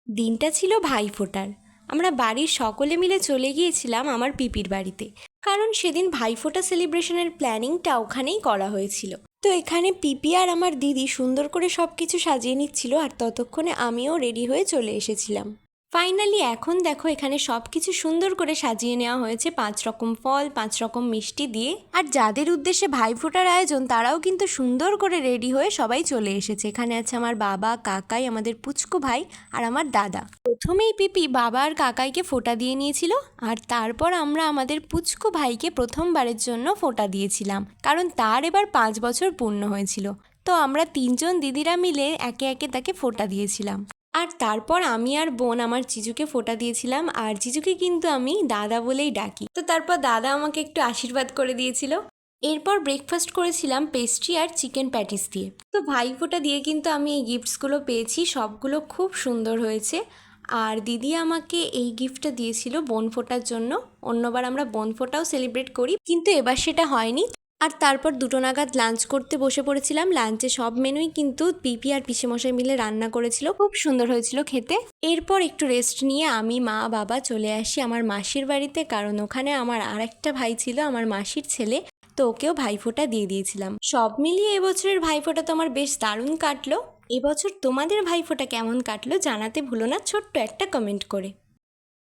দিনটা ছিল ভাইফোঁটার। আমরা বাড়ির সকলে মিলে চলে গিয়েছিলাম আমার পিপির বাড়িতে, কারণ সেদিন ভাইফোঁটা সেলিব্রেশনের প্ল্যানিংটা ওখানেই করা হয়েছিল। তো এখানে পিপি আর আমার দিদি সুন্দর করে সব কিছু সাজিয়ে নিচ্ছিল, আর ততক্ষণে আমিও রেডি হয়ে চলে এসেছিলাম। ফাইনালি এখন দেখো এখানে সব কিছু সুন্দর করে সাজিয়ে নেওয়া হয়েছে 5 রকম ফল, 5 রকম মিষ্টি দিয়ে। আর যাদের উদ্দেশ্যে ভাইফোঁটার আয়োজন তারাও কিন্তু সুন্দর করে রেডি হয়ে সবাই চলে এসেছে। এখানে আছে আমার বাবা, কাকাই, আমাদের পুচকু ভাই আর আমার দাদা। প্রথমেই পিপি বাবা আর কাকাইকে ফোঁটা দিয়ে নিয়েছিল, আর তারপর আমরা আমাদের পুচকু ভাইকে প্রথমবারের জন্য ফোঁটা দিয়েছিলাম, কারণ তার এবার 5 বছর পূর্ণ হয়েছিল। তো আমরা 3জন দিদিরা মিলে একে একে তাকে ফোঁটা দিয়েছিলাম। আর তারপর আমি আর বোন আমার জিজুকে ফোঁটা দিয়েছিলাম, আর জিজুকে কিন্তু আমি দাদা বলেই ডাকি। তো তারপর দাদা আমাকে একটু আশীর্বাদ করে দিয়েছিল। এরপর ব্রেকফাস্ট করেছিলাম পেস্ট্রি আর চিকেন প্যাটিস দিয়ে। তো ভাইফোঁটা দিয়ে কিন্তু আমি এই গিফটসগুলো পেয়েছি, সবগুলো খুব সুন্দর হয়েছে। আর দিদি আমাকে এই গিফটটা দিয়েছিল বোন ফোঁটার জন্য। অন্যবার আমরা বোন ফোঁটাও সেলিব্রেট করি, কিন্তু এবার সেটা হয়নি। আর তারপর 2টো নাগাদ লাঞ্চ করতে বসে পড়েছিলাম। লাঞ্চে সব মেনুই কিন্তু পিপি আর পিসেমশাই মিলে রান্না করেছিল, খুব সুন্দর হয়েছিল খেতে। এরপর একটু রেস্ট নিয়ে আমি, মা, বাবা চলে আসি আমার মাসির বাড়িতে, কারণ ওখানে আমার আর একটা ভাই ছিল, আমার মাসির ছেলে। তো ওকেও ভাইফোঁটা দিয়ে দিয়েছিলাম। সব মিলিয়ে এবছরের ভাইফোঁটা তো আমার বেশ দারুণ কাটলো। এবছর তোমাদের ভাইফোঁটা কেমন কাটলো জানাতে ভুলো না ছোট্ট একটা কমেন্ট করে।